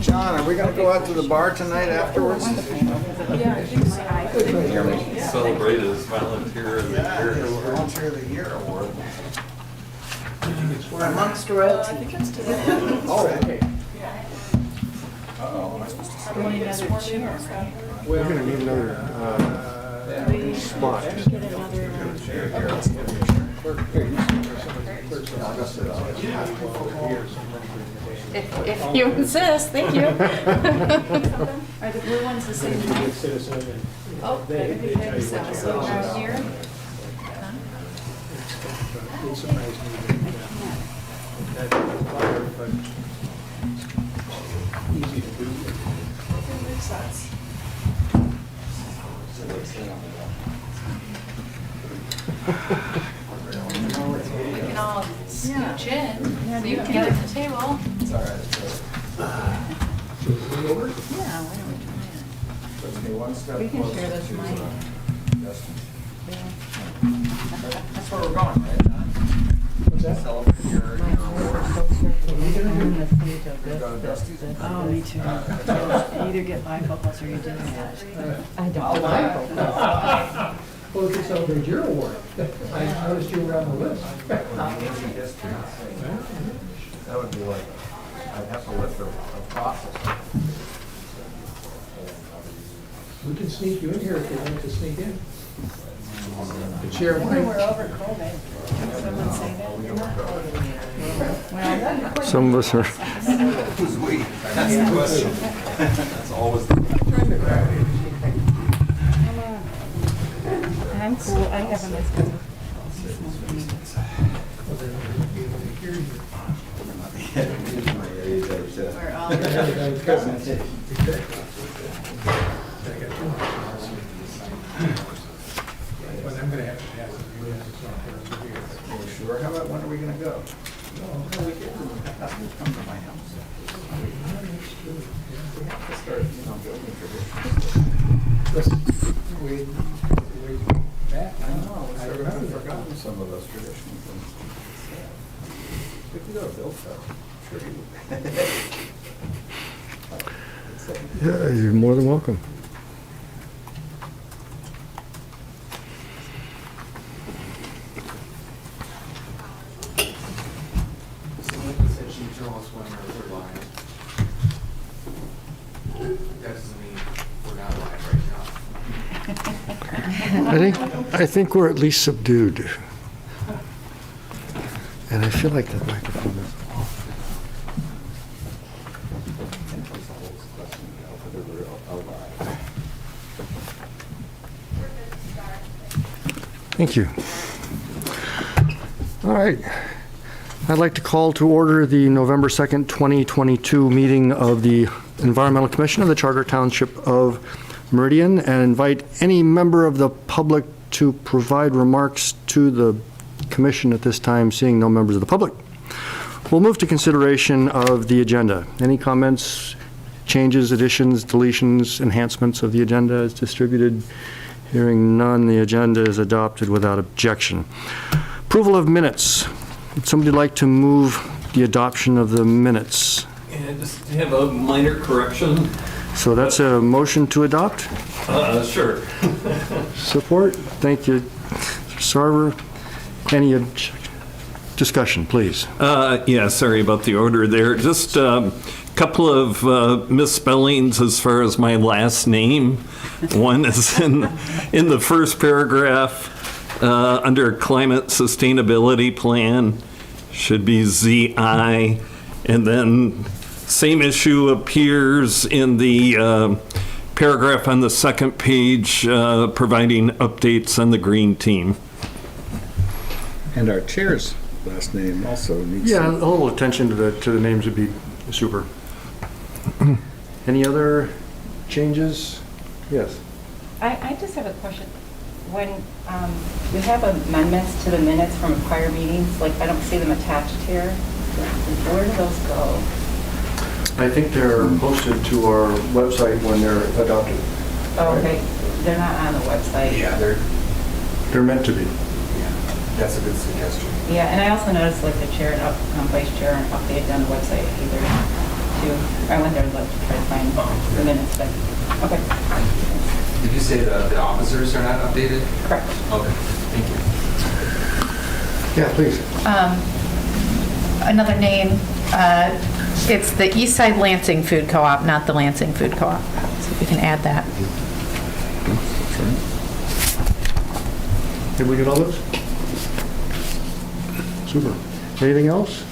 John, are we going to go out to the bar tonight afterwards? Yeah, I think so. Celebrate his Volunteer of the Year. Volunteer of the Year award. We're amongst royalty. Oh, okay. Uh-oh, am I supposed to say? Going another chair. We're gonna need another spot. Get another. If you insist, thank you. Are the blue ones the same height? Oh, okay, so around here? It surprised me that fire, but easy to do. Makes sense. You can all scooch in, so you can get at the table. It's all right. Yeah, why don't we try Okay, one step it? We can closer share this to, mic. Justin. Yeah. That's where we're going, right, John? What's that? Celebrate your award. Go to Dusty's. Oh, me too. You either get bifocals or you do that. I don't. Well, if you celebrate your award, I noticed you were on the list. That would be like, I'd have to lift a process. We can sneak you in here if you want to sneak in. The chair We're might. over COVID. Someone say that? Well, Some of us are. Who's we? That's the question. That's always the I'm cool. I have a nice schedule. We're all. But I'm gonna have to pass it. Sure, how about when are we gonna go? Come to my house. We have to start, building traditions. Listen, we back. I know, I've forgotten some of those traditions. We could go to Bill's house. Sure you would. Yeah, you're more than welcome. Samantha said she'd show us when we're live. That doesn't mean we're not live right now. I think we're at least subdued. And I feel like that microphone is off. Thank you. All right. I'd like to call to order the November 2nd, 2022 meeting of the Environmental Commission of the Charter Township of Meridian and invite any member of the public to provide remarks to the commission at this time, seeing no members of the public. We'll move to consideration of the agenda. Any comments, changes, additions, deletions, enhancements of the agenda as distributed? Hearing none, the agenda is adopted without objection. Approval of minutes. Would somebody like to move the adoption of the minutes? And just have a minor correction. So that's a motion to adopt? Sure. Support? Thank you, Sarver. Any discussion, please? Yeah, sorry about the order there. Just a couple of misspellings as far as my last name. One is in the first paragraph under Climate Sustainability Plan, should be ZI, and then same issue appears in the paragraph on the second page providing updates on the green team. And our chair's last name also needs Yeah, a little attention to the names would be super. Any other changes, Yes. I just have a question. When we have amendments to the minutes from prior meetings, like I don't see them attached here, where do those go? I think they're posted to our website when they're adopted. Oh, okay, they're not on the website. Yeah, They're meant to be. that's a good suggestion. Yeah, and I also noticed like the chair and vice chair aren't updated on the website either, too. I went there to try to find the minutes, but, okay. Did you say the officers are not updated? Correct. Okay, thank you. Yeah, please. Another name, it's the Eastside Lansing Food Co-op, not the Lansing Food Co-op. So if you can add that. Did we get all those? Super. Anything else?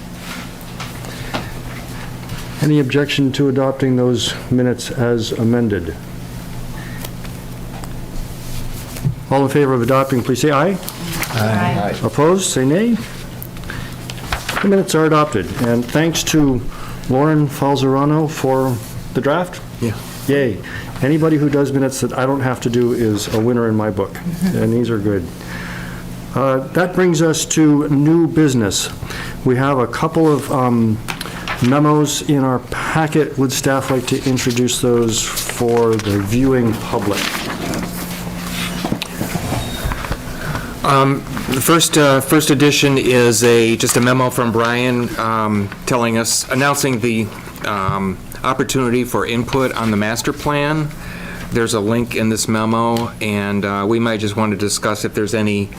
Any objection to adopting those minutes as amended? All in favor of adopting, please say aye. Aye. Opposed, say nay. The minutes are adopted, and thanks to Lauren Falzerano for the draft. Yeah. Yay. Anybody who does minutes that I don't have to do is a winner in my book, and these are good. That brings us to new business. We have a couple of memos in our packet. Would staff like to introduce those for the viewing public? The first edition is just a memo from Brian announcing the opportunity for input on the master plan. There's a link in this memo, and we might just want to discuss if there's any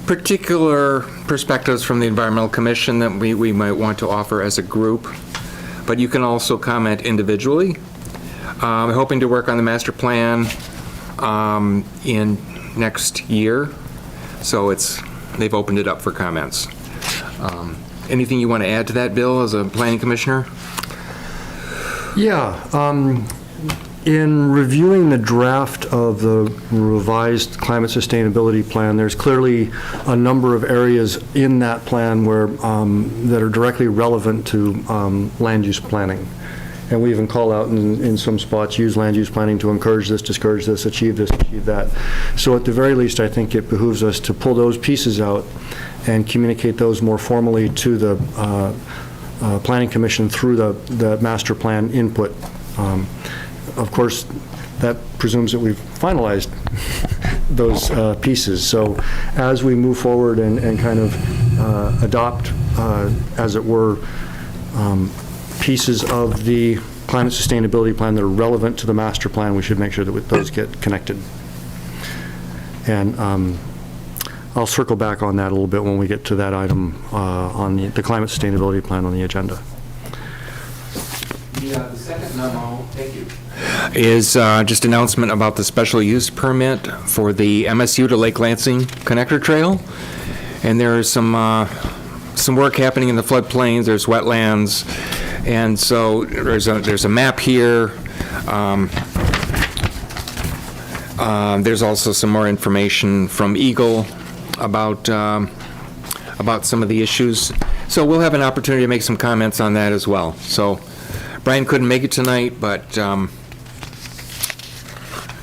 particular perspectives from the Environmental Commission that we might want to offer as a group. But you can also comment individually. I'm hoping to work on the master plan in next year. So they've opened it up for comments. Anything you want to add to that, Bill, as a planning commissioner? Yeah. In reviewing the draft of the revised climate sustainability plan, there's clearly a number of areas in that plan where that are directly relevant to land use planning. And we even call out in some spots, use land use planning to encourage this, discourage this, achieve that. So at the very least, I think it behooves us to pull those pieces out and communicate those more formally to the Planning Commission through the master plan input. Of course, that presumes that we've finalized those pieces. So as we move forward and kind of adopt, as it were, pieces of the climate sustainability plan that are relevant to the master plan, we should make sure that those get connected. And I'll circle back on that a little bit when we get to that item on the climate sustainability plan on the agenda. The second memo, thank you. Is just announcement about the special use permit for the MSU to Lake Lansing Connector Trail. And there is some work happening in the floodplains, there's wetlands, and so there's a map here. There's also some more information from Eagle about some of the issues. So we'll have an opportunity to make some comments on that as well. So Brian couldn't make it tonight, but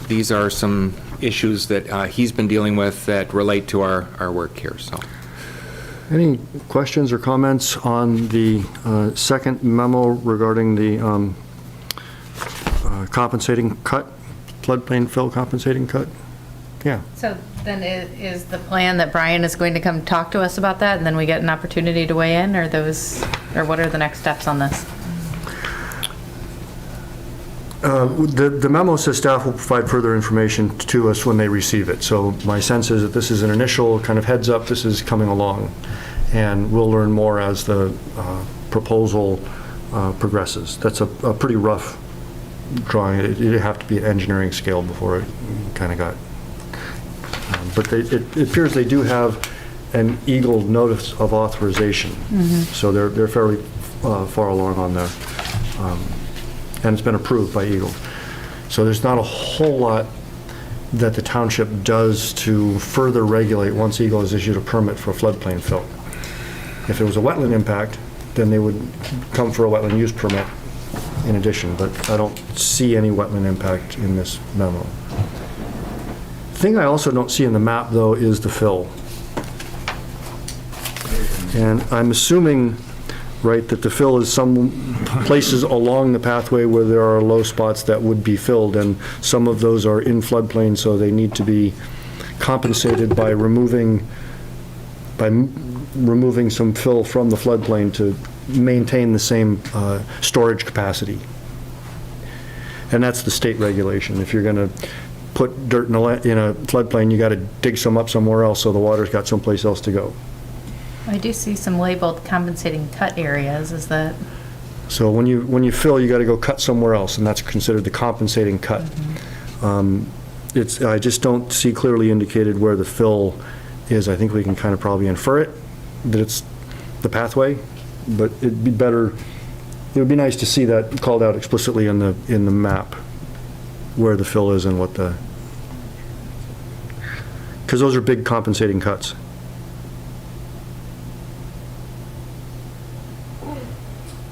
these are some issues that he's been dealing with that relate to our work here. So, Any questions or comments on the second memo regarding the compensating cut, floodplain fill compensating cut? Yeah. So then is the plan that Brian is going to come talk to us about that, and then we get an opportunity to weigh in, or what are the next steps on this? The memo says staff will provide further information to us when they receive it. So my sense is that this is an initial kind of heads up, this is coming along. And we'll learn more as the proposal progresses. That's a pretty rough drawing. It'd have to be at engineering scale before it kind of got. But it appears they do have an Eagle notice of authorization. Mm-hmm. So they're fairly far along on the, and it's been approved by Eagle. So there's not a whole lot that the township does to further regulate once Eagle has issued a permit for floodplain fill. If it was a wetland impact, then they would come for a wetland use permit in addition, but I don't see any wetland impact in this memo. The thing I also don't see in the map, though, is the fill. And I'm assuming, right, that the fill is some places along the pathway where there are low spots that would be filled, and some of those are in floodplain, so they need to be compensated by removing some fill from the floodplain to maintain the same storage capacity. And that's the state regulation. If you're going to put dirt in a floodplain, you got to dig some up somewhere else so the water's got someplace else to go. I do see some labeled compensating cut areas, is that? So when you fill, you got to go cut somewhere else, and that's considered the compensating cut. I just don't see clearly indicated where the fill is. I think we can kind of probably infer it, that it's the pathway, but it would be nice to see that called out explicitly in the map, where the fill is and what because those are big compensating cuts.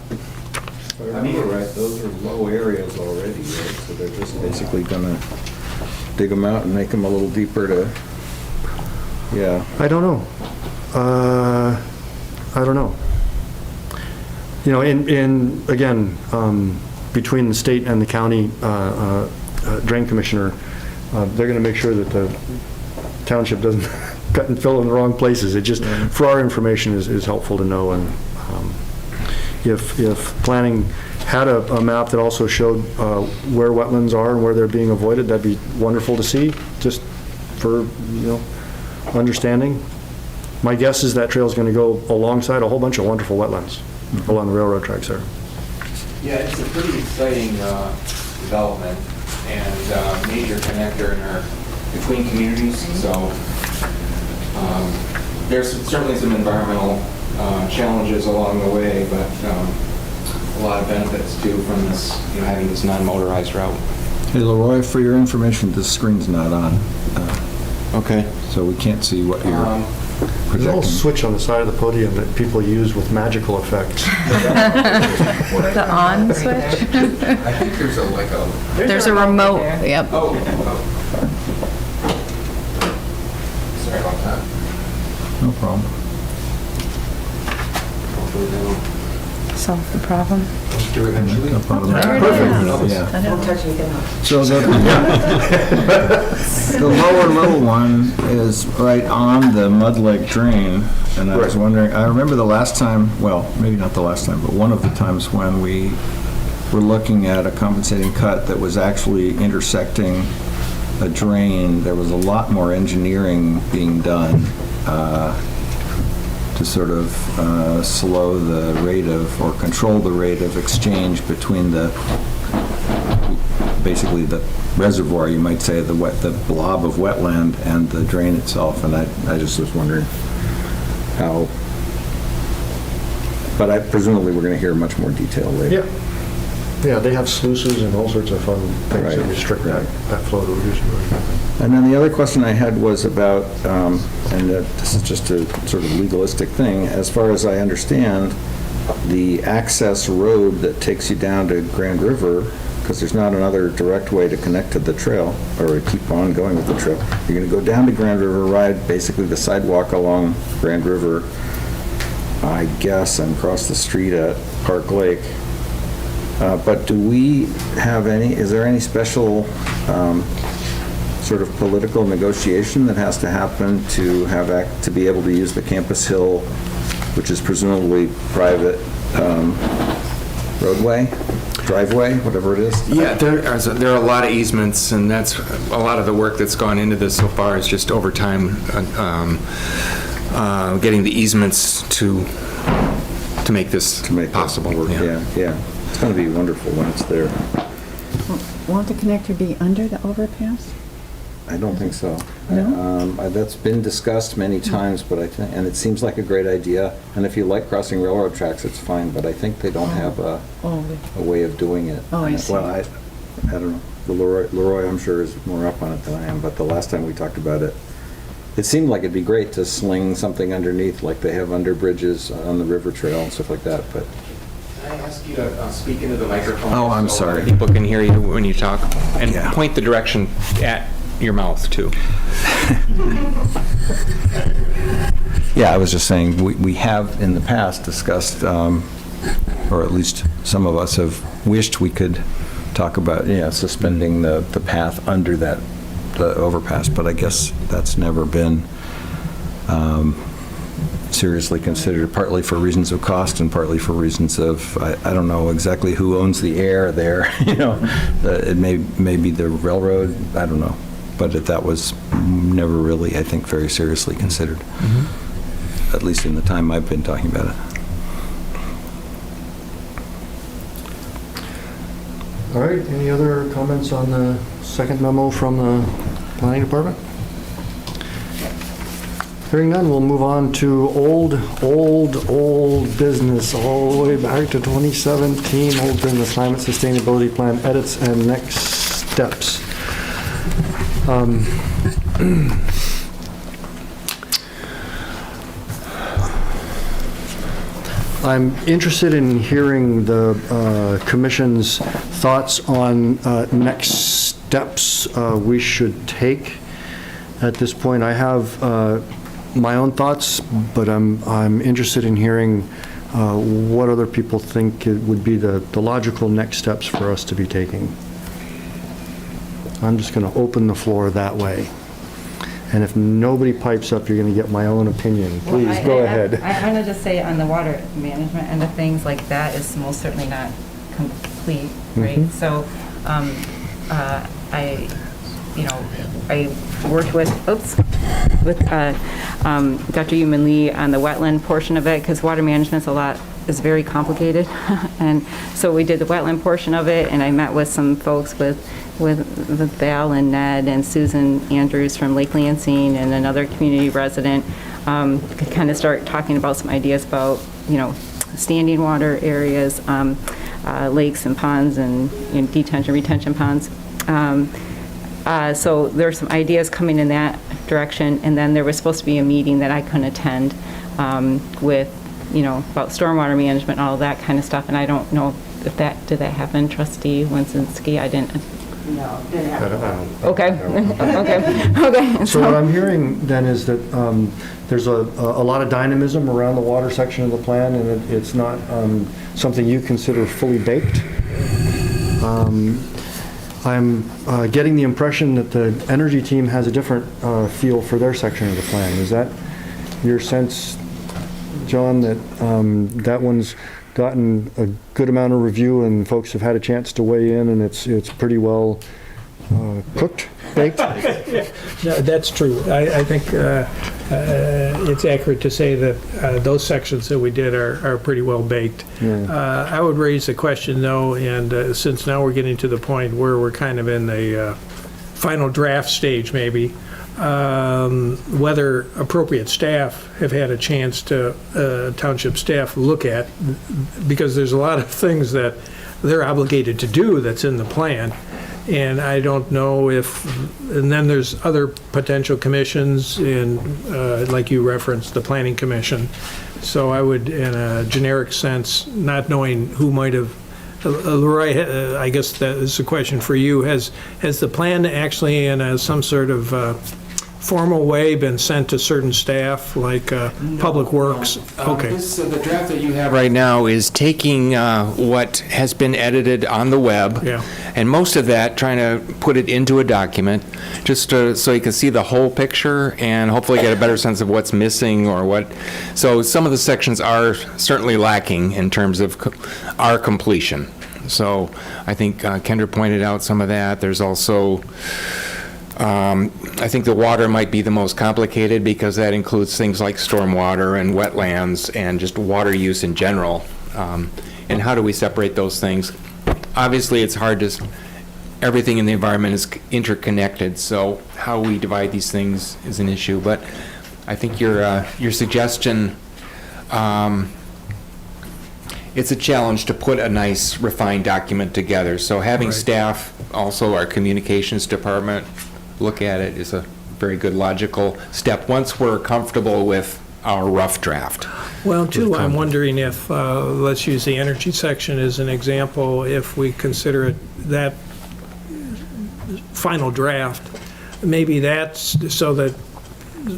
If I remember right, those are low areas already, right? So they're just basically gonna dig them out and make them a little deeper to, yeah. I don't know. I don't know. You know, again, between the state and the county drain commissioner, they're going to make sure that the township doesn't cut and fill in the wrong places. It just, for our information, is helpful to know. And if planning had a map that also showed where wetlands are and where they're being avoided, that'd be wonderful to see, just for, understanding. My guess is that trail's going to go alongside a whole bunch of wonderful wetlands along the railroad tracks there. Yeah, it's a pretty exciting development and major connector between communities. So there's certainly some environmental challenges along the way, but a lot of benefits too from this, having this non-motorized route. Hey, Leroy, for your information, this screen's not on. Okay. So we can't see what you're There's a projecting. little switch on the side of the podium that people use with magical effects. The on switch? I think there's There's a remote, there. yep. Oh. Sorry about that. No problem. Hopefully they'll Solve the problem. do it eventually. No problem. There it Perfect. is. Yeah. I know. So the lower little one is right on the mud lake drain, and I was wondering, I remember the last time, well, maybe not the last time, but one of the times when we were looking at a compensating cut that was actually intersecting a drain, there was a lot more engineering being done to sort of slow the rate of, or control the rate of exchange between basically the reservoir, you might say, the blob of wetland and the drain itself. And I just was wondering how, but presumably we're going to hear much more detail later. Yeah, they have sluices and all sorts of fun things that restrict that flow to reduce it. And then the other question I had was about, and this is just a sort of legalistic thing, as far as I understand, the access road that takes you down to Grand River, because there's not another direct way to connect to the trail, or keep on going with the trail. You're going to go down to Grand River, ride basically the sidewalk along Grand River, I guess, and cross the street at Park Lake. But do we have is there any special sort of political negotiation that has to happen to be able to use the Campus Hill, which is presumably private roadway, driveway, whatever it is? Yeah, there are a lot of easements, and that's a lot of the work that's gone into this so far is just over time getting the easements to make this possible. Work. Yeah. It's going to be wonderful when it's there. Won't the connector be under the overpass? I don't think so. No? That's been discussed many times, but and it seems like a great idea. And if you like crossing railroad tracks, it's fine. But I think they don't have a way of doing it. Oh, I see. Well, I don't know. Leroy, I'm sure, is more up on it than I am. But the last time we talked about it, it seemed like it'd be great to sling something underneath, like they have under bridges on the river trail and stuff like that. But Can I ask ask you to speak into the microphone? Oh, I'm so sorry. People can hear you when you talk, and Yeah. point the direction at your mouth, too. Yeah, I was just saying, we have in the past discussed, or at least some of us have wished we could talk about, suspending the path under the overpass, but I guess that's never been seriously considered, partly for reasons of cost and partly for reasons of, I don't know exactly who owns the air there, it may be the railroad, I don't know, but that was never really, I think, very seriously considered, at least in the time I've been talking about it. All right, any other comments on the second memo from the planning department? Hearing none, we'll move on to old business, all the way back to 2017, old business climate sustainability plan edits and next steps. I'm interested in hearing the commission's thoughts on next steps we should take. At this point, I have my own thoughts, but I'm interested in hearing what other people think it would be the logical next steps for us to be taking. I'm just going to open the floor that way. And if nobody pipes up, you're going to get my own opinion. Please, go ahead. I want to just say on the water management end of things, like that is most certainly not complete, right? Mhm. So I worked with Dr. Human Lee on the wetland portion of it, because water management's is very complicated. And so we did the wetland portion of it, and I met with some folks with Val and Ned and Susan Andrews from Lake Lansing and another community resident, could kind of start talking about some ideas about, standing water areas, lakes and ponds and detention, retention ponds. So there's some ideas coming in that direction, and then there was supposed to be a meeting that I couldn't attend with, about stormwater management and all that kind of stuff, and I don't know if did that happen, Trustee Winsinski? I didn't. No, didn't happen. Okay, okay. So what I'm hearing then is that there's a lot of dynamism around the water section of the plan, and it's not something you consider fully baked. I'm getting the impression that the energy team has a different feel for their section of the plan. Is that your sense, John, that that one's gotten a good amount of review and folks have had a chance to weigh in, and it's pretty well cooked, baked? No, that's true. I think it's accurate to say that those sections that we did are pretty well baked. Yeah. I would raise the question, though, and since now we're getting to the point where we're kind of in the final draft stage, maybe, whether appropriate staff have had a chance to, township staff, look at, because there's a lot of things that they're obligated to do that's in the plan. And I don't know if, and then there's other potential commissions in, like you referenced, the Planning Commission. So I would, in a generic sense, not knowing who might have, Leroy, I guess that is a question for you. Has the plan actually in some sort of formal way been sent to certain staff, like Public Works? Okay. The draft that you have right now is taking what has been edited on the web, Yeah. and most of that trying to put it into a document, just so you can see the whole picture and hopefully get a better sense of what's missing or what. So some of the sections are certainly lacking in terms of our completion. So I think Kendra pointed out some of that. There's also I think the water might be the most complicated because that includes things like stormwater and wetlands and just water use in general. And how do we separate those things? Obviously, it's hard to, everything in the environment is interconnected, so how we divide these things is an issue. But I think your suggestion, it's a challenge to put a nice refined document together. So having Right. staff, also our communications department, look at it is a very good logical step. Once we're comfortable with our rough draft. Well, too, I'm wondering if, let's use the energy section as an example, if we consider it that final draft, maybe that's so that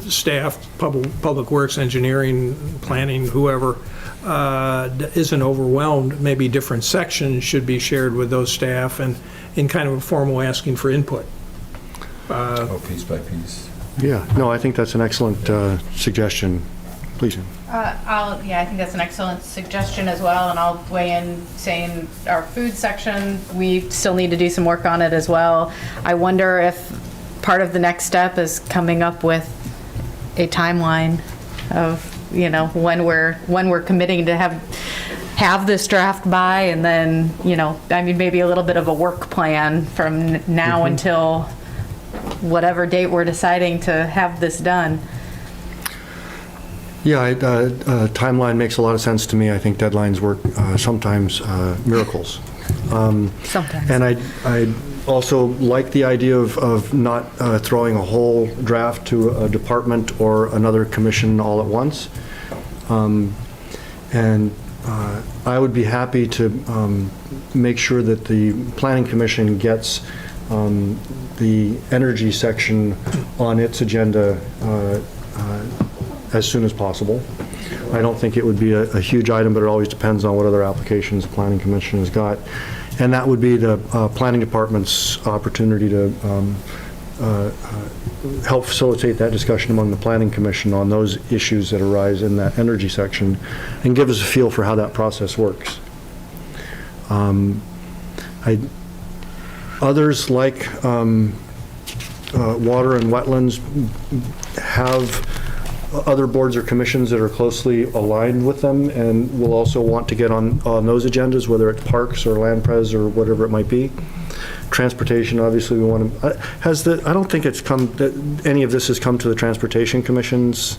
staff, public works, engineering, planning, whoever, isn't overwhelmed, maybe different sections should be shared with those staff and in kind of a formal asking for input. Piece by piece. Yeah, no, I think that's an excellent suggestion. Please. I think that's an excellent suggestion as well, and I'll weigh in saying our food section, we still need to do some work on it as well. I wonder if part of the next step is coming up with a timeline of, when we're committing to have this draft by, and then, maybe a little bit of a work plan from now until whatever date we're deciding to have this done. Yeah, timeline makes a lot of sense to me. I think deadlines work sometimes miracles. Sometimes. And I also like the idea of not throwing a whole draft to a department or another commission all at once. And I would be happy to make sure that the Planning Commission gets the energy section on its agenda as soon as possible. I don't think it would be a huge item, but it always depends on what other applications the Planning Commission has got. And that would be the Planning Department's opportunity to help facilitate that discussion among the Planning Commission on those issues that arise in that energy section and give us a feel for how that process works. Others, like water and wetlands, have other boards or commissions that are closely aligned with them and will also want to get on those agendas, whether it's parks or land pres or whatever it might be. Transportation, obviously, we want to, I don't think it's come, that any of this has come to the Transportation Commission's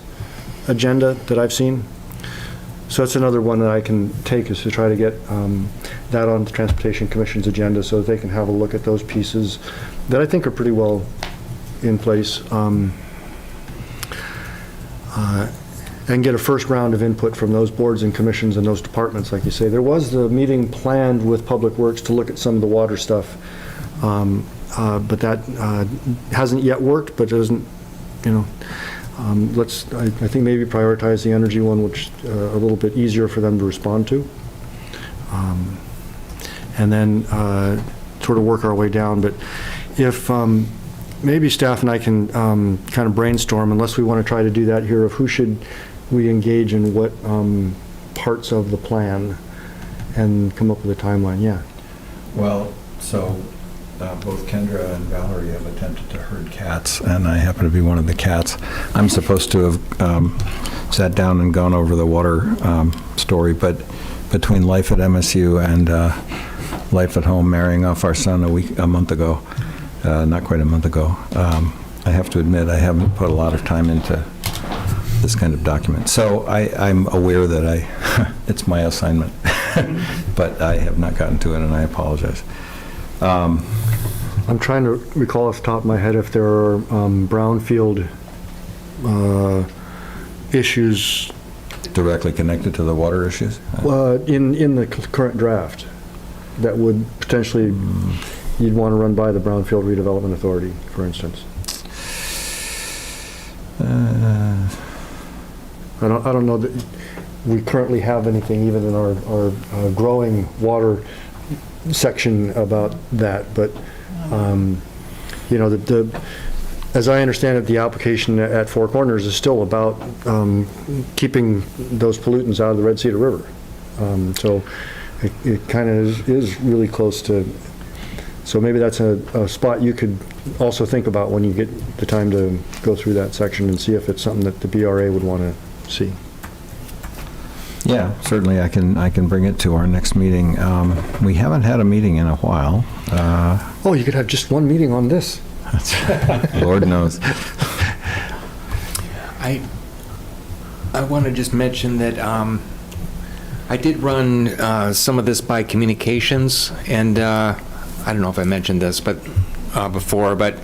agenda that I've seen. So that's another one that I can take, is to try to get that on the Transportation Commission's agenda so that they can have a look at those pieces that I think are pretty well in place. And get a first round of input from those boards and commissions and those departments, like you say. There was the meeting planned with Public Works to look at some of the water stuff, but that hasn't yet worked, but doesn't, let's, I think maybe prioritize the energy one, which a little bit easier for them to respond to. And then sort of work our way down. But if maybe staff and I can kind of brainstorm, unless we want to try to do that here, of who should we engage in what parts of the plan and come up with a timeline. Yeah. Well, so both Kendra and Valerie have attempted to herd cats, and I happen to be one of the cats. I'm supposed to have sat down and gone over the water story, but between life at MSU and life at home, marrying off our son a month ago, not quite a month ago, I have to admit I haven't put a lot of time into this kind of document. So I'm aware that it's my assignment, but I have not gotten to it, and I apologize. I'm trying to recall off the top of my head if there are brownfield issues Directly connected to the water issues? in the current draft that would potentially you'd want to run by the Brownfield Redevelopment Authority, for instance. I don't know that we currently have anything even in our growing water section about that, but as I understand it, the application at Four Corners is still about keeping those pollutants out of the Red Cedar River. So it kind of is really close to, so maybe that's a spot you could also think about when you get the time to go through that section and see if it's something that the BRA would want to see. Yeah, certainly I can bring it to our next meeting. We haven't had a meeting in a while. Oh, you could have just one meeting on this. Lord knows. I want to just mention that I did run some of this by communications, and I don't know if I mentioned this before, but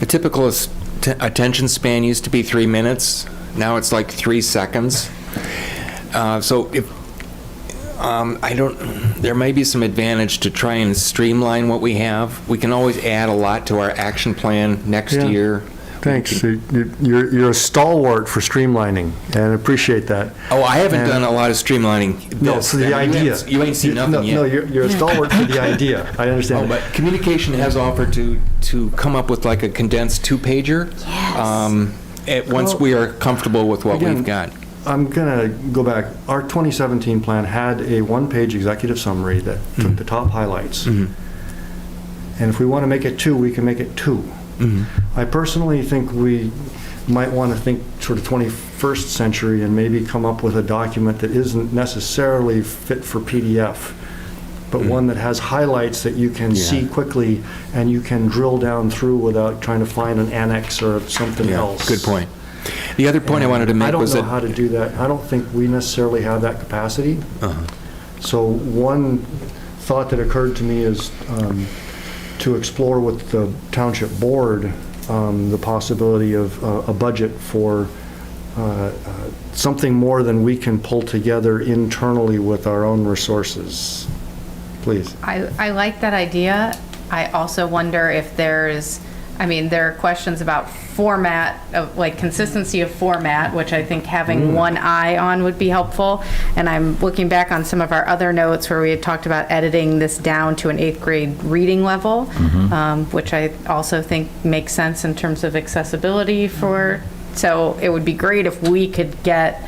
a typical attention span used to be 3 minutes. Now it's like 3 seconds. So if, I don't, there may be some advantage to try and streamline what we have. We can always add a lot to our action plan next Yeah. year. Thanks. You're a stalwart for streamlining, and appreciate that. Oh, I haven't And- done a lot of streamlining. No, this. for the You idea. You ain't seen nothing yet. No, you're a stalwart for the idea. I Oh, understand. but communication has offered to come up with like a condensed 2-pager. Once Well, we are comfortable with what again, we've got. I'm going to go back. Our 2017 plan had a one-page executive summary that took the top highlights. And if we want to make it 2, we can make it 2. I personally think we might want to think sort of 21st century and maybe come up with a document that isn't necessarily fit for PDF, but one that has highlights that you can see quickly and you can drill down through without trying to find an annex or something else. Good point. The other point I wanted to make was I that... don't know how to do that. I don't think we necessarily have that capacity. So one thought that occurred to me is to explore with the township board the possibility of a budget for something more than we can pull together internally with our own resources. Please. I like that idea. I also wonder if there's, there are questions about format, of like consistency of format, which I think having one eye on would be helpful. And I'm looking back on some of our other notes where we had talked about editing this down to an 8th grade reading level, which I also think makes sense in terms of accessibility for, so it would be great if we could get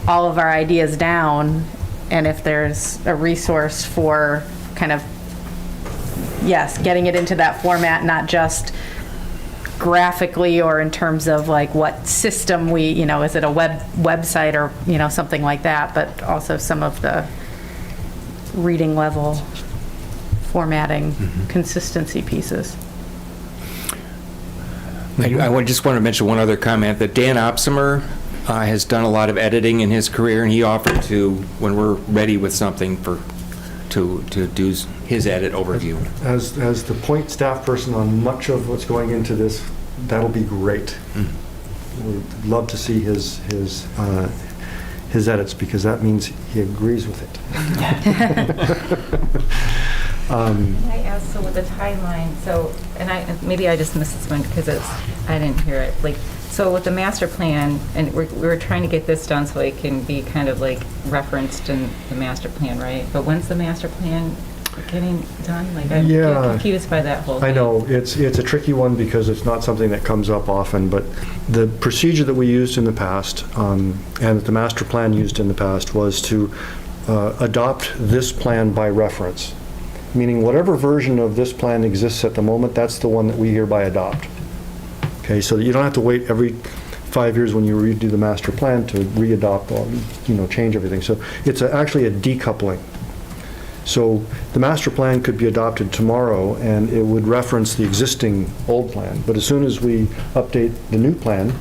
all of our ideas down, and if there's a resource for kind of, yes, getting it into that format, not just graphically or in terms of like what system we, is it a website or, something like that, but also some of the reading level formatting consistency pieces. I just want to mention one other comment, that Dan Opsimer has done a lot of editing in his career, and he offered to, when we're ready with something, to do his edit overview. As the point staff person on much of what's going into this, that'll be great. We'd love to see his edits, because that means he agrees with it. Can I ask, so with the timeline, maybe I just missed this one because I didn't hear it. So with the master plan, and we were trying to get this done so it can be kind of like referenced in the master plan, right? But when's the master plan getting done? I'm confused by that whole thing. I know, it's a tricky one because it's not something that comes up often, but the procedure that we used in the past, and that the master plan used in the past, was to adopt this plan by reference. Meaning whatever version of this plan exists at the moment, that's the one that we hereby adopt. Okay, so that you don't have to wait every 5 years when you redo the master plan to re-adopt or, change everything. So it's actually a decoupling. So the master plan could be adopted tomorrow and it would reference the existing old plan. But as soon as we update the new plan,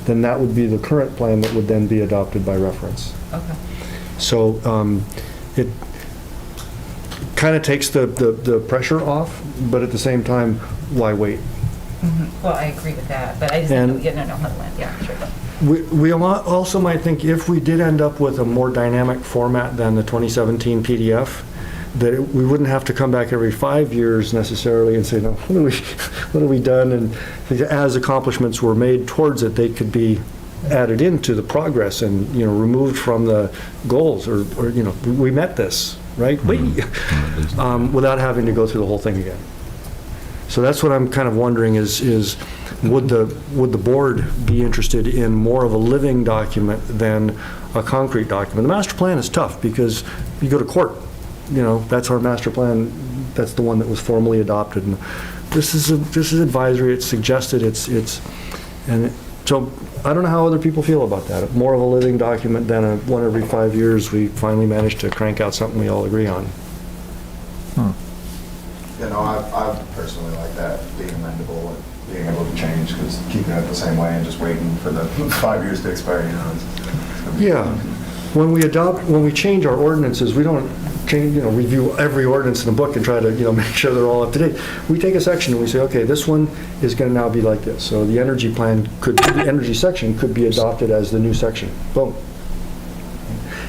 then that would be the current plan that would then be adopted by reference. Okay. So it kind of takes the pressure off, but at the same time, why wait? Well, I agree with that, but I just And- didn't know how to land. Yeah, sure. We also might think if we did end up with a more dynamic format than the 2017 PDF, that we wouldn't have to come back every 5 years necessarily and say, no, what have we done? And as accomplishments were made towards it, they could be added into the progress and, removed from the goals, or we met this, right? Without having to go through the whole thing again. So that's what I'm kind of wondering is would the board be interested in more of a living document than a concrete document? The master plan is tough because you go to court, that's our master plan, that's the one that was formally adopted. And this is advisory, it's suggested, so I don't know how other people feel about that. More of a living document than a one every 5 years, we finally managed to crank out something we all agree on. I personally like that, being amendable and being able to change, because keeping it the same way and just waiting for the 5 years to expire, Yeah, when we change our ordinances, we don't change, review every ordinance in the book and try to, make sure they're all up to date. We take a section and we say, okay, this one is going to now be like this. So the energy section could be adopted as the new section. Boom.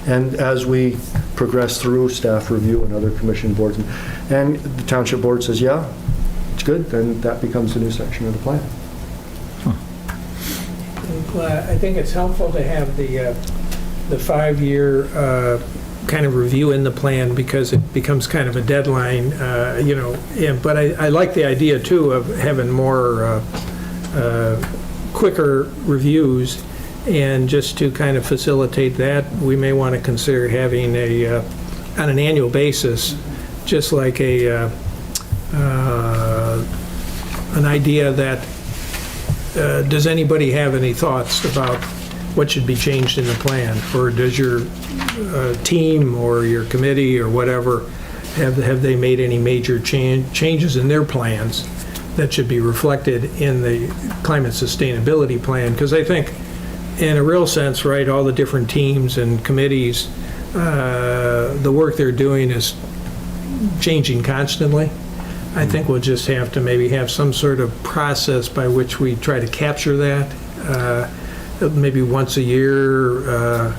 And as we progress through staff review and other commission boards, and the township board says, yeah, it's good, then that becomes the new section of the plan. I think it's helpful to have the 5-year kind of review in the plan, because it becomes kind of a deadline, but I like the idea too of having more quicker reviews, and just to kind of facilitate that, we may want to consider having on an annual basis, just like an idea that does anybody have any thoughts about what should be changed in the plan? Or does your team or your committee or whatever, have they made any major changes in their plans that should be reflected in the climate sustainability plan? Because I think, in a real sense, right, all the different teams and committees, the work they're doing is changing constantly. I think we'll just have to maybe have some sort of process by which we try to capture that, maybe once a year.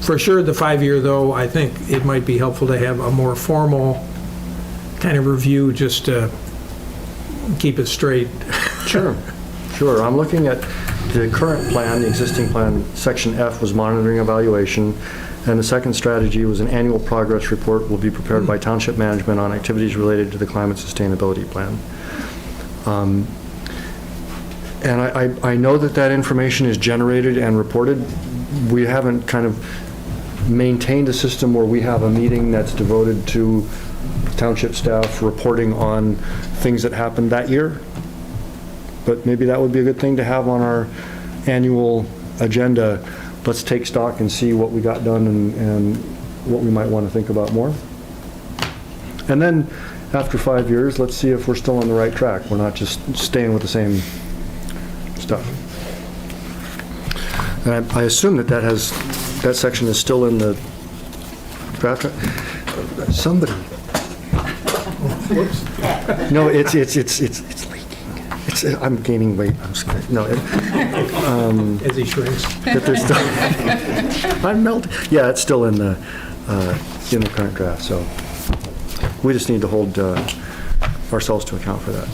For sure, the 5-year, though, I think it might be helpful to have a more formal kind of review, just to keep it straight. Sure. I'm looking at the current plan, the existing plan. Section F was monitoring evaluation, and the second strategy was an annual progress report will be prepared by township management on activities related to the climate sustainability plan. And I know that information is generated and reported. We haven't kind of maintained a system where we have a meeting that's devoted to township staff reporting on things that happened that year. But maybe that would be a good thing to have on our annual agenda. Let's take stock and see what we got done and what we might want to think about more. And then after 5 years, let's see if we're still on the right track. We're not just staying with the same stuff. And I assume that section is still in the draft. Somebody. No, it's I'm gaining weight. I'm scared. No. As he shrinks. I'm melting. Yeah, it's still in the current draft. So we just need to hold ourselves to account for that.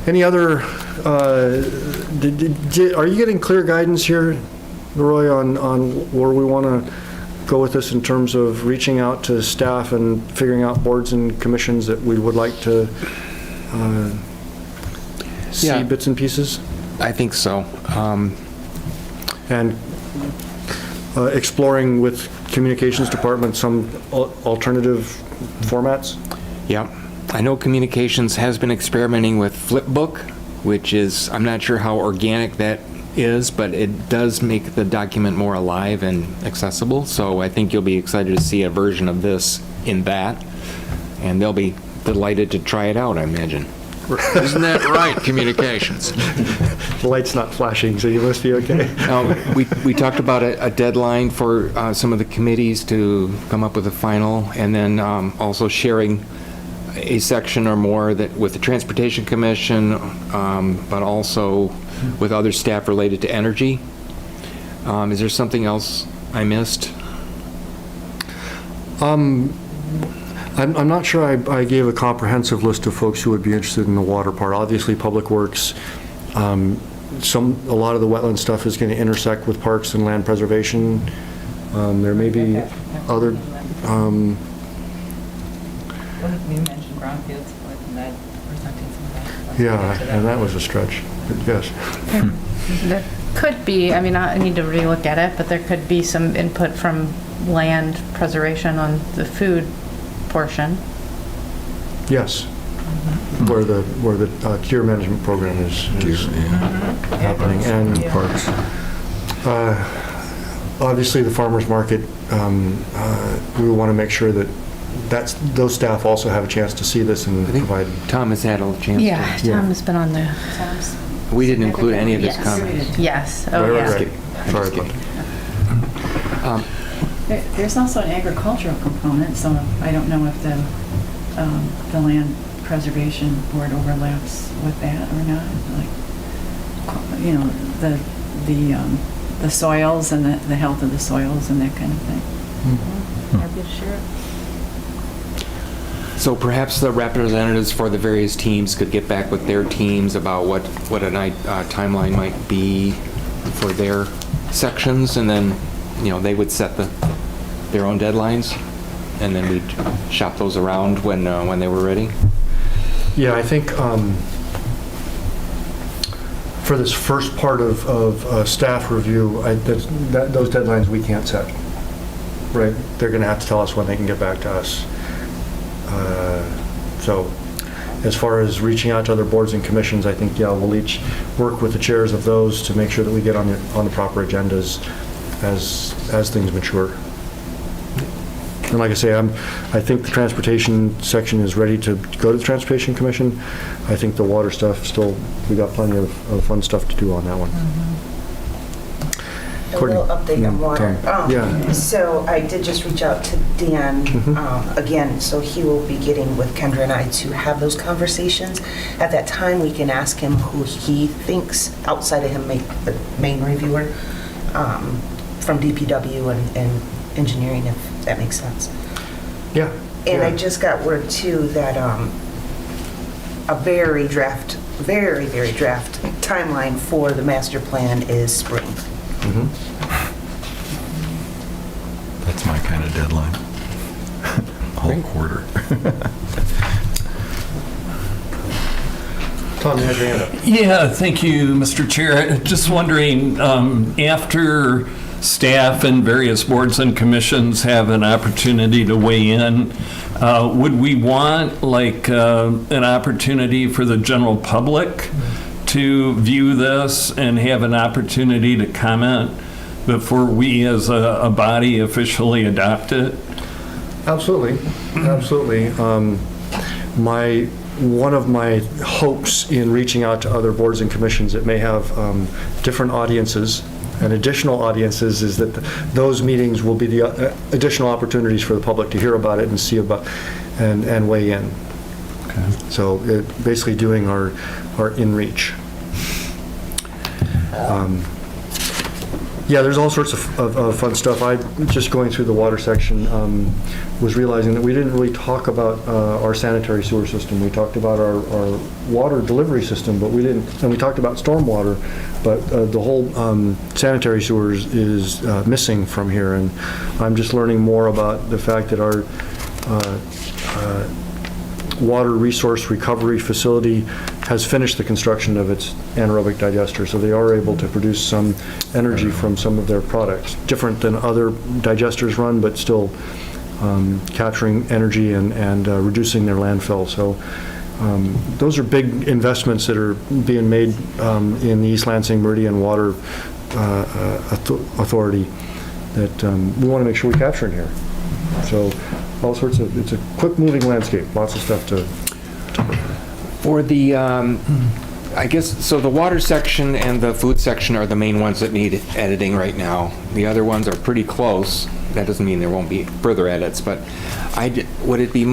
Any other? Are you getting clear guidance here, Roy, on where we want to go with this in terms of reaching out to staff and figuring out boards and commissions that we would like to see bits and pieces? I think so. And exploring with communications department some alternative formats? Yeah. I know communications has been experimenting with Flipbook, which is, I'm not sure how organic that is, but it does make the document more alive and accessible. So I think you'll be excited to see a version of this in that, and they'll be delighted to try it out, I imagine. Isn't that right, communications? The light's not flashing, so you must be okay. We talked about a deadline for some of the committees to come up with a final, and then also sharing a section or more that with the Transportation Commission, but also with other staff related to energy. Is there something else I missed? I'm not sure I gave a comprehensive list of folks who would be interested in the water part. Obviously, Public Works, a lot of the wetland stuff is going to intersect with parks and land preservation. There may be other. You mentioned brownfields, wasn't that presenting some of that? Yeah, and that was a stretch. But yes. There could be, I mean, I need to relook at it, but there could be some input from land preservation on the food portion. Yes. Where the tier management program is happening, and parks. Obviously, the farmers market. We want to make sure that those staff also have a chance to see this and provide. Tom has had a chance. Yeah, Tom has been on the. We didn't include any of his comments. Yes. Oh, yeah. Right. Sorry about that. There's also an agricultural component, so I don't know if the Land Preservation Board overlaps with that or not. Like, you know, the soils and the health of the soils and that kind of thing. Happy to share it. So perhaps the representatives for the various teams could get back with their teams about what a timeline might be for their sections, and then, you know, they would set their own deadlines, and then we'd shop those around when they were ready. Yeah, I think for this first part of staff review, those deadlines we can't set. Right? They're going to have to tell us when they can get back to us. So as far as reaching out to other boards and commissions, I think, yeah, we'll each work with the chairs of those to make sure that we get on the proper agendas as things mature. And like I say, I think the transportation section is ready to go to the Transportation Commission. I think the water stuff still, we got plenty of fun stuff to do on that one. A little update on water. Yeah. So I did just reach out to Dan again, so he will be getting with Kendra and I to have those conversations. At that time, we can ask him who he thinks, outside of him, the main reviewer, from DPW and engineering, if that makes sense. Yeah. And yeah. I just got word too that a very draft timeline for the master plan is spring. That's my kind of deadline. Whole quarter. Tom, you had your hand up. Yeah, thank you, Mr. Chair. Just wondering, after staff and various boards and commissions have an opportunity to weigh in, would we want like an opportunity for the general public to view this and have an opportunity to comment before we as a body officially adopt it? Absolutely, absolutely. One of my hopes in reaching out to other boards and commissions that may have different audiences and additional audiences is that those meetings will be the additional opportunities for the public to hear about it and see about and weigh in. Okay. So basically doing our in-reach. Yeah, there's all sorts of fun stuff. I, just going through the water section, was realizing that we didn't really talk about our sanitary sewer system. We talked about our water delivery system, but we didn't, and we talked about stormwater, but the whole sanitary sewers is missing from here, and I'm just learning more about the fact that our water resource recovery facility has finished the construction of its anaerobic digester, so they are able to produce some energy from some of their products. Different than other digesters run, but still capturing energy and reducing their landfill. So those are big investments that are being made in the East Lansing Meridian Water Authority that we want to make sure we capture in here. So all sorts of, it's a quick moving landscape, lots of stuff to For the, I guess, so the water section and the food section are the main ones that need editing right now. The other ones are pretty close. That doesn't mean there won't be further edits, but would it be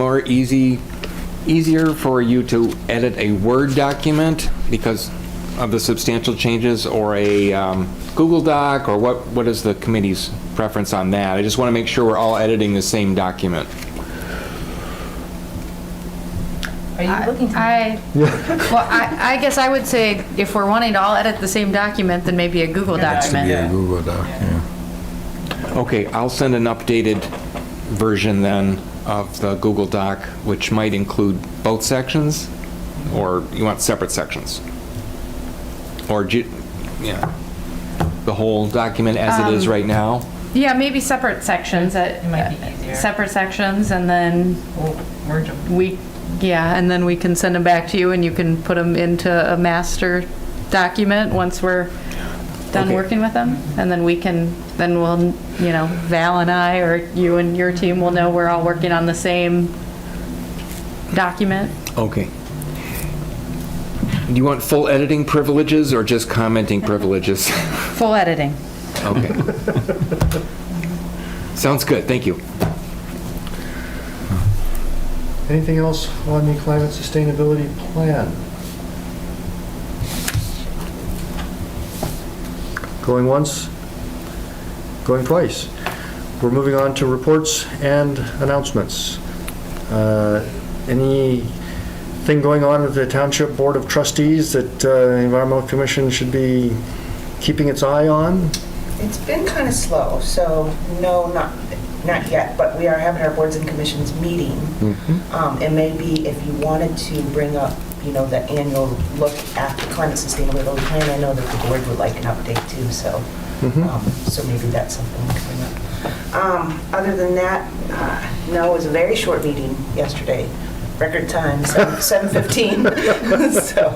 easier for you to edit a Word document because of the substantial changes, or a Google Doc, or what is the committee's preference on that? I just want to make sure we're all editing the same document. Are you looking to Well, I guess I would say if we're wanting to all edit the same document, then maybe a Google document. Yeah, Google Doc, yeah. Okay, I'll send an updated version then of the Google Doc, which might include both sections, or you want separate sections? Or, yeah, the whole document as it is right now? Yeah, maybe separate sections. It might be easier. Separate sections, and then We'll merge them. and then we can send them back to you, and you can put them into a master document once we're done Okay. working with them. And then we'll, Val and I, or you and your team will know we're all working on the same document. Okay. Do you want full editing privileges or just commenting privileges? Full editing. Okay. Sounds good, thank you. Anything else on the climate sustainability plan? Going once, going twice. We're moving on to reports and announcements. Anything going on with the Township Board of Trustees that the Environmental Commission should be keeping its eye on? It's been kind of slow, so no, not yet, but we are having our boards and commissions meeting. And maybe if you wanted to bring up, the annual look at the climate sustainability plan, I know that the board would like an update too, so so maybe that's something we can bring up. Other than that, no, it was a very short meeting yesterday. Record time, 7:15. So,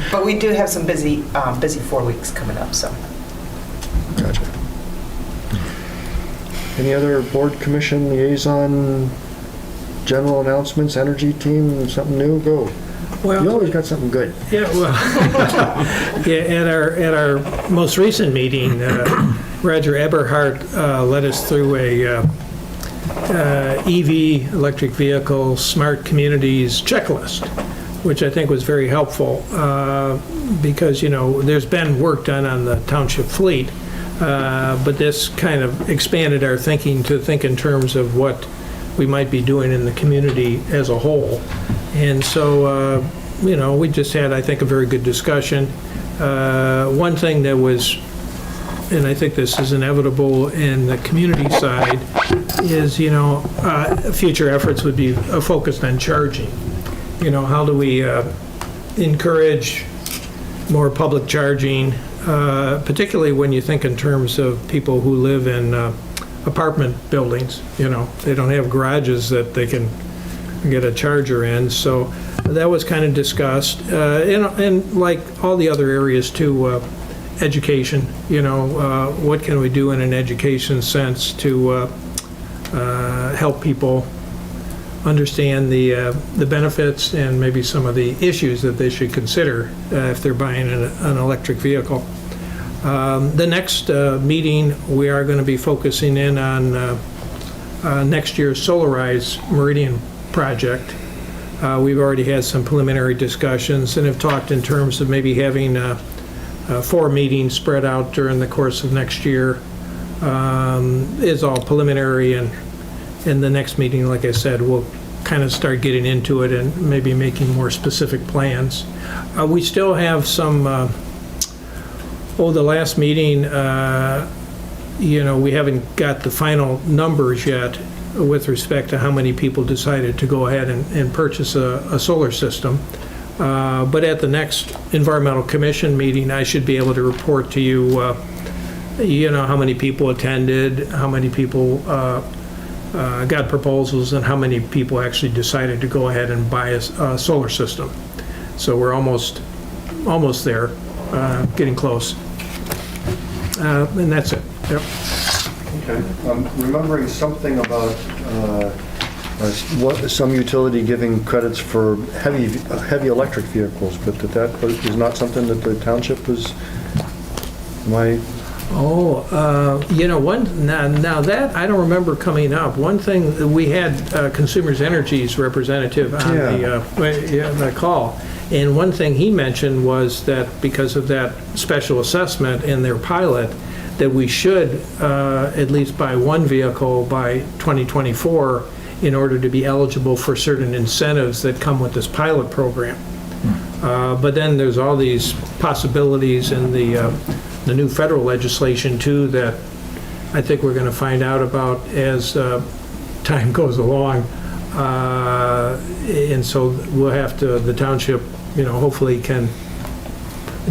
but we do have some busy 4 weeks coming up, so. Gotcha. Any other board commission liaison, general announcements, energy team, something new? Go. Well, You always got something good. yeah, well, yeah, at our most recent meeting, Roger Eberhardt led us through a EV, electric vehicle, smart communities checklist, which I think was very helpful because, there's been work done on the township fleet, but this kind of expanded our thinking to think in terms of what we might be doing in the community as a whole. And so, we just had, I think, a very good discussion. One thing that was, and I think this is inevitable in the community side, is, future efforts would be focused on charging. How do we encourage more public charging, particularly when you think in terms of people who live in apartment buildings. They don't have garages that they can get a charger in. So that was kind of discussed. And like all the other areas too, education, what can we do in an education sense to help people understand the benefits and maybe some of the issues that they should consider if they're buying an electric vehicle. The next meeting, we are going to be focusing in on next year's Solarize Meridian project. We've already had some preliminary discussions and have talked in terms of maybe having 4 meetings spread out during the course of next year. It's all preliminary, and in the next meeting, like I said, we'll kind of start getting into it and maybe making more specific plans. We still have some, the last meeting, we haven't got the final numbers yet with respect to how many people decided to go ahead and purchase a solar system. But at the next Environmental Commission meeting, I should be able to report to you, how many people attended, how many people got proposals, and how many people actually decided to go ahead and buy a solar system. So we're almost there, getting close. And that's it. Yep. Okay. I'm remembering something about some utility giving credits for heavy electric vehicles, but that is not something that the township was. Now that I don't remember coming up. One thing, we had Consumers Energy's representative on the call, and one thing he mentioned was that because of that special assessment in their pilot, that we should at least buy one vehicle by 2024 in order to be eligible for certain incentives that come with this pilot program. But then there's all these possibilities in the new federal legislation too that I think we're going to find out about as time goes along. And so we'll have to, the township, hopefully can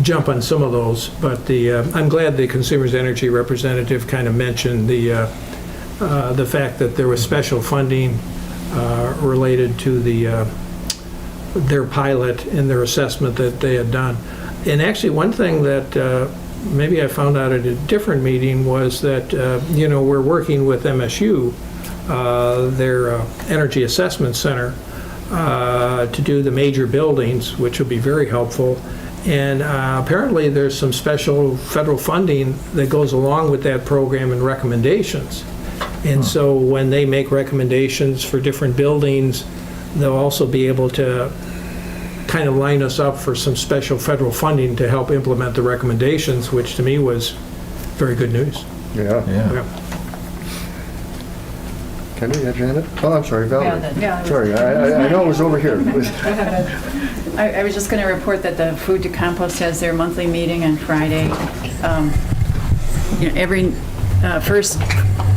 jump on some of those. But I'm glad the Consumers Energy representative kind of mentioned the fact that there was special funding related to their pilot and their assessment that they had done. And actually, one thing that maybe I found out at a different meeting was that, we're working with MSU, their Energy Assessment Center, to do the major buildings, which will be very helpful. And apparently there's some special federal funding that goes along with that program and recommendations. And so when they make recommendations for different buildings, they'll also be able to kind of line us up for some special federal funding to help implement the recommendations, which to me was very good news. Yeah. Yeah. Kenny, you had your hand up? Oh, I'm sorry, Valerie. Yeah, Sorry, I know it was over here. I was just going to report that the Food to Compost has their monthly meeting on Friday. Every first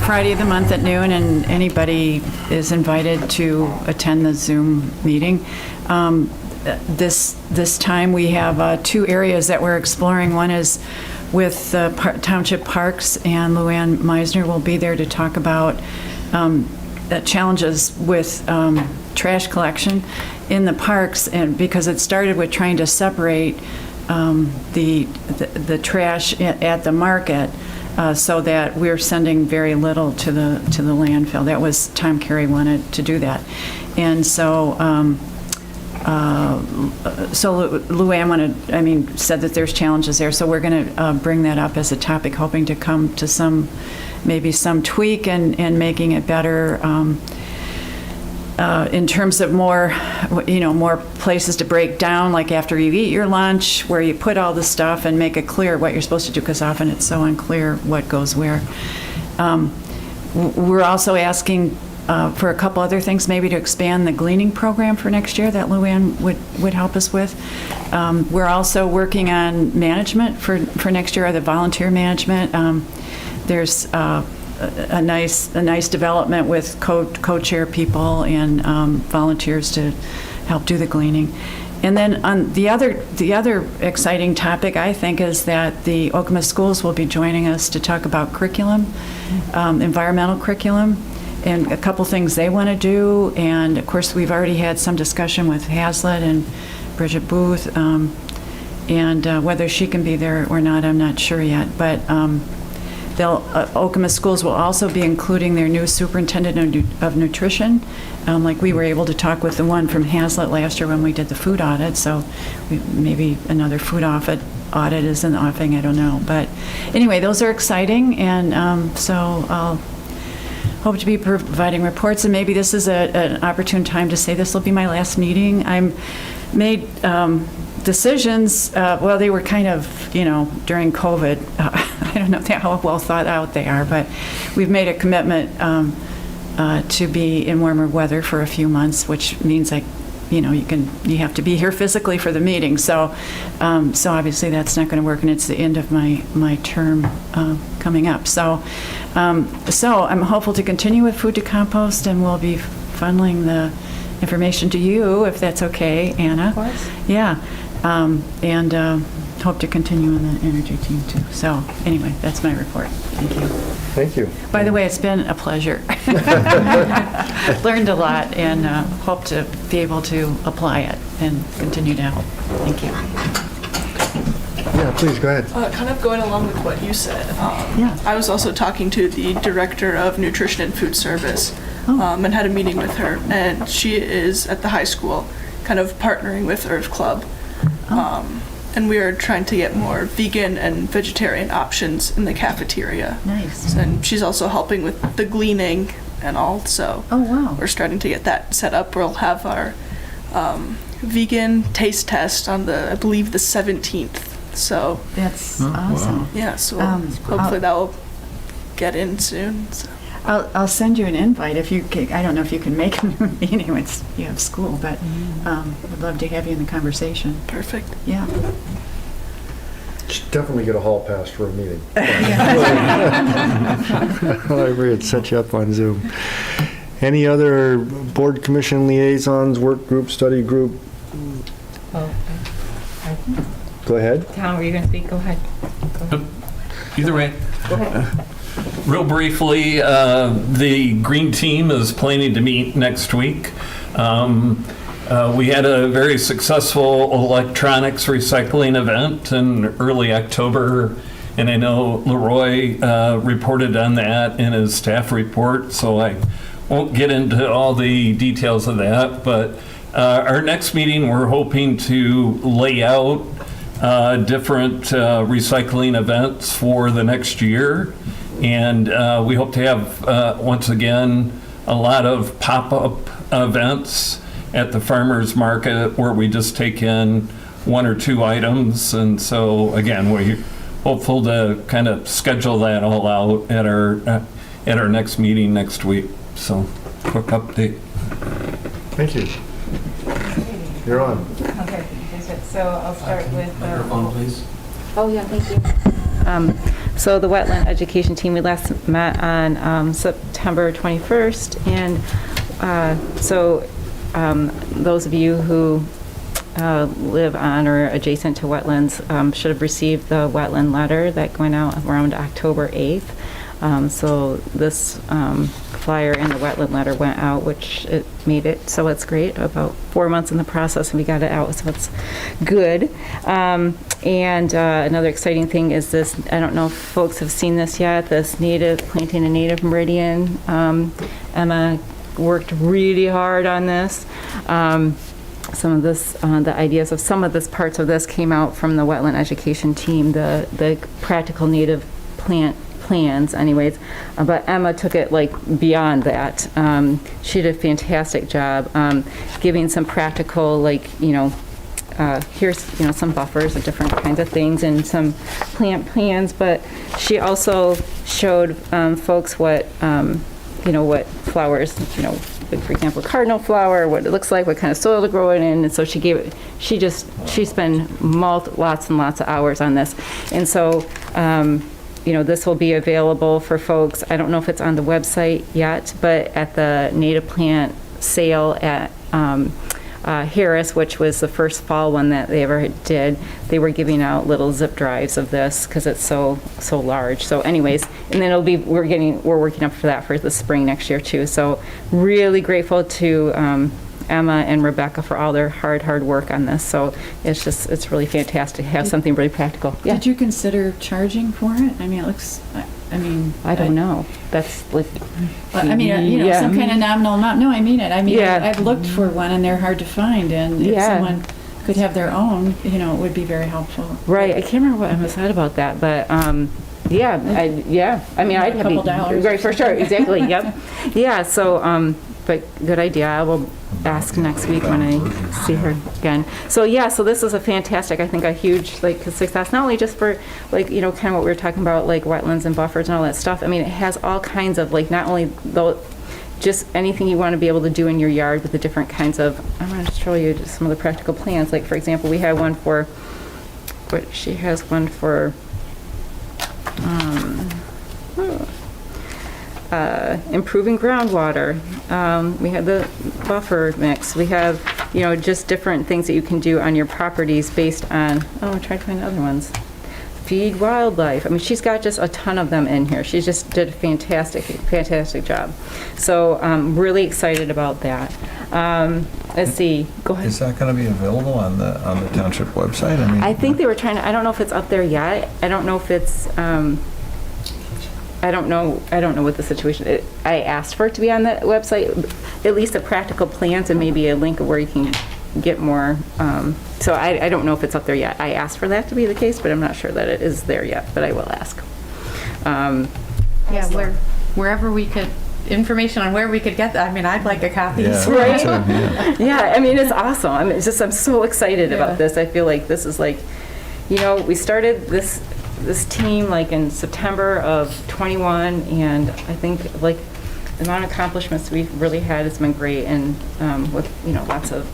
Friday of the month at noon, and anybody is invited to attend the Zoom meeting. This time we have 2 areas that we're exploring. One is with the Township Parks, and Luann Meisner will be there to talk about challenges with trash collection in the parks, and because it started with trying to separate the trash at the market so that we're sending very little to the landfill. That was Tom Carey wanted to do that, and so Luann said that there's challenges there, so we're going to bring that up as a topic, hoping to come to maybe some tweak and making it better in terms of more places to break down, like after you eat your lunch, where you put all the stuff and make it clear what you're supposed to do, because often it's so unclear what goes where. We're also asking for a couple other things, maybe to expand the gleaning program for next year that Luann would help us with. We're also working on management for next year, the volunteer management. There's a nice development with co-chair people and volunteers to help do the gleaning. And then on the other exciting topic, I think, is that the Okemos schools will be joining us to talk about curriculum, environmental curriculum, and a couple things they want to do. And of course, we've already had some discussion with Hazlitt and Bridget Booth, and whether she can be there or not, I'm not sure yet. But Okemos schools will also be including their new superintendent of nutrition. Like we were able to talk with the one from Hazlitt last year when we did the food audit, so maybe another food audit is in the offing, I don't know. But anyway, those are exciting, and so I'll hope to be providing reports, and maybe this is an opportune time to say this will be my last meeting. I'm made decisions, well, they were kind of, during COVID. I don't know how well thought out they are, but we've made a commitment to be in warmer weather for a few months, which means you have to be here physically for the meeting. So obviously that's not going to work, and it's the end of my term coming up. So I'm hopeful to continue with Food to Compost, and we'll be funneling the information to you, if that's okay, Anna. Of course. Yeah, and hope to continue on the energy team too. So anyway, that's my report. Thank you. Thank you. By the way, it's been a pleasure. Learned a lot, and hope to be able to apply it and continue to help. Thank you. Yeah, please, go ahead. Kind of going along with what you said, Yeah. I was also talking to the Director of Nutrition and Food Service and had a meeting with her, and she is at the high school kind of partnering with Earth Club. And we are trying to get more vegan and vegetarian options in the cafeteria. Nice. And she's also helping with the gleaning and all, so Oh, wow. we're starting to get that set up. We'll have our vegan taste test on I believe the 17th. So That's awesome. yeah, so I'll- hopefully that will get in soon. So. I'll send you an invite if you can. I don't know if you can make a meeting when you have school, but would love to have you in the conversation. Perfect. Yeah. Should definitely get a hall pass for a meeting. Library would set you up on Zoom. Any other board commission liaisons, work group, study group? Go ahead. Tom, were you going to speak? Go ahead. Either way. Go ahead. Real briefly, the Green Team is planning to meet next week. We had a very successful electronics recycling event in early October, and I know Leroy reported on that in his staff report, so I won't get into all the details of that. But our next meeting, we're hoping to lay out different recycling events for the next year. And we hope to have, once again, a lot of pop-up events at the farmers market where we just take in 1 or 2 items. And so, again, we're hopeful to kind of schedule that all out at our next meeting next week. So, quick update. Thank you. You're on. Okay, so I'll start with. Microphone, please. Oh, yeah, thank you. So the wetland education team, we last met on September 21st, and those of you who live on or adjacent to wetlands should have received the wetland letter that went out around October 8th. So this flyer and the wetland letter went out, which it made it, so it's great. About 4 months in the process, and we got it out, so it's good. And another exciting thing is this, I don't know if folks have seen this yet, this planting a native meridian. Emma worked really hard on this. Some of this, the ideas of some of this parts of this came out from the wetland education team, the practical native plant plans anyways, but Emma took it like beyond that. She did a fantastic job giving some practical, like, here's, some buffers of different kinds of things and some plant plans, but she also showed folks what, what flowers, like for example, cardinal flower, what it looks like, what kind of soil to grow it in, and so she spent lots and lots of hours on this, and so, this will be available for folks. I don't know if it's on the website yet, but at the native plant sale at Harris, which was the first fall one that they ever did, they were giving out little zip drives of this because it's so large. So anyways, and then we're working up for that for the spring next year too. So really grateful to Emma and Rebecca for all their hard work on this. So it's really fantastic to have something really practical. Yeah. Did you consider charging for it? I mean, it looks, I don't know. That's like, yeah. Some kind of nominal amount. No, I mean it. Yeah. I've looked for one and they're hard to find, and if someone could have their own, it would be very helpful. Right. I can't remember what Emma said about that, but I'd have couple dollars. Right, for sure. Exactly. Yep. Yeah. So, but good idea. I will ask next week when I see her again. So so this is a fantastic, I think, a huge success, not only just for kind of what we were talking about, like wetlands and buffers and all that stuff. I mean, it has all kinds of not only just anything you want to be able to do in your yard with the different kinds of, I'm going to show you just some of the practical plans. Like for example, we have one for, she has one for, improving groundwater. We have the buffer mix. We have, just different things that you can do on your properties based on, I tried to find other ones. Feed wildlife. I mean, she's got just a ton of them in here. She just did a fantastic job. So I'm really excited about that. Let's see. Go ahead. Is that going to be available on the township website? I think they were trying to, I don't know if it's up there yet. I don't know if it's, I don't know what the situation is. I asked for it to be on the website, at least the practical plans and maybe a link where you can get more. So I don't know if it's up there yet. I asked for that to be the case, but I'm not sure that it is there yet, but I will ask. Wherever we could, information on where we could get that. I mean, I'd like a copy. Yeah, right? yeah. I mean, it's awesome. I mean, I'm so excited about this. I feel like this is we started this team in September of 21, and I think the amount of accomplishments we've really had has been great, and with lots of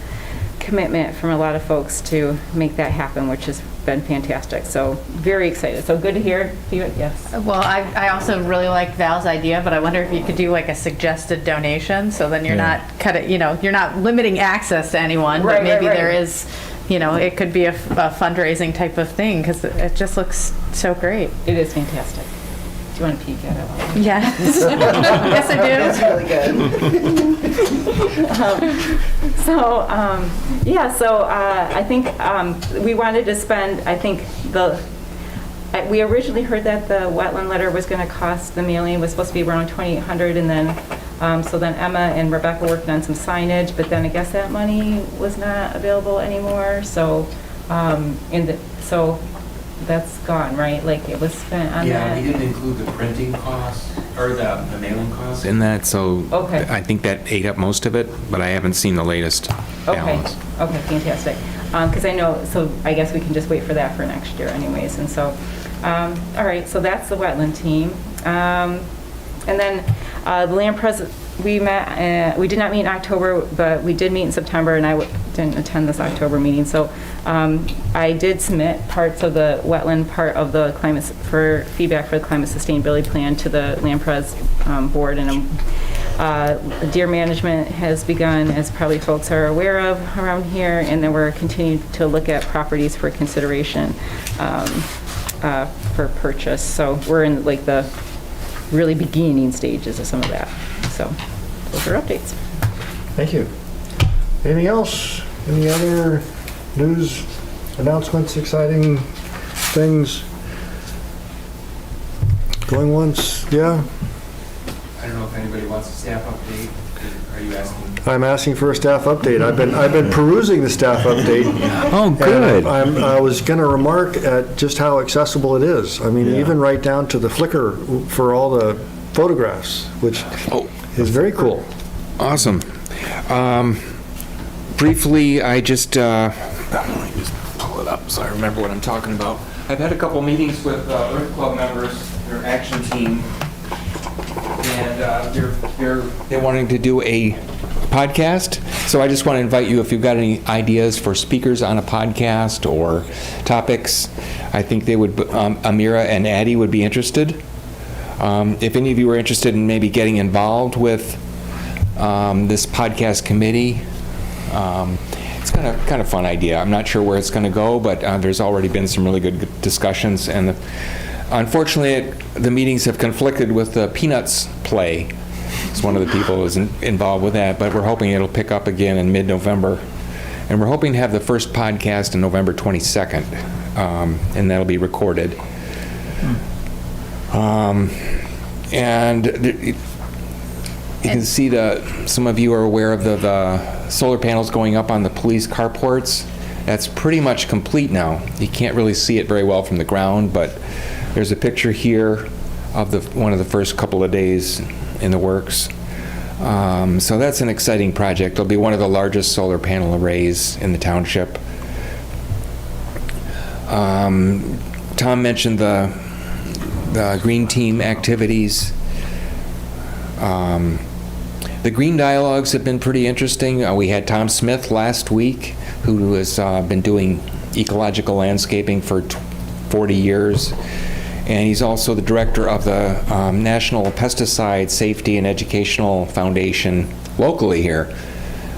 commitment from a lot of folks to make that happen, which has been fantastic. So very excited. So good to hear. Yes. Well, I also really like Val's idea, but I wonder if you could do a suggested donation, so then you're not you're not limiting access to anyone, but maybe there is. It could be a fundraising type of thing, because it just looks so great. It is fantastic. Do you want to peek at it? Yes. Yes, I do. That's really good. So I think we wanted to spend, we originally heard that the wetland letter was going to cost, the mailing was supposed to be around $2,800, and then so then Emma and Rebecca worked on some signage, but then I guess that money was not available anymore. So that's gone, right? Like, it was spent on Yeah, that? we didn't include the printing costs, or the mailing costs in that, so Okay. I think that ate up most of it, but I haven't seen the latest Okay, balance. okay, fantastic. Because I know, so I guess we can just wait for that for next year anyways, and so, all right, so that's the wetland team. And then the land we met, we did not meet in October, but we did meet in September, and I didn't attend this October meeting, so I did submit parts of the wetland part of the climate, for feedback for the climate sustainability plan to the land pres board, and deer management has begun, as probably folks are aware of around here, and then we're continuing to look at properties for consideration for purchase. So we're in like the really beginning stages of some of that. So those are updates. Thank you. Anything else? Any other news, announcements, exciting things? Going once? Yeah? I don't know if anybody wants a staff update. Are you asking? I'm asking for a staff update. I've been perusing the staff update. Oh, good. And I was going to remark at just how accessible it is. I mean, even right down to the Flickr for all the photographs, which is very cool. Awesome. Briefly, I just, let me just pull it up so I remember what I'm talking about. I've had a couple meetings with Earth Club members, their action team, and they're wanting to do a podcast. So I just want to invite you, if you've got any ideas for speakers on a podcast or topics, I think they would, Amira and Addie would be interested. If any of you are interested in maybe getting involved with this podcast committee, it's kind of fun idea. I'm not sure where it's going to go, but there's already been some really good discussions, and unfortunately the meetings have conflicted with the Peanuts play. It's one of the people who's involved with that, but we're hoping it'll pick up again in mid-November, and we're hoping to have the first podcast in November 22nd, and that'll be recorded. And you can see some of you are aware of the solar panels going up on the police carports. That's pretty much complete now. You can't really see it very well from the ground, but there's a picture here of one of the first couple of days in the works. So that's an exciting project. It'll be one of the largest solar panel arrays in the township. Tom mentioned the green team activities. The green dialogues have been pretty interesting. We had Tom Smith last week, who has been doing ecological landscaping for 40 years. And he's also the director of the National Pesticide Safety and Educational Foundation locally here.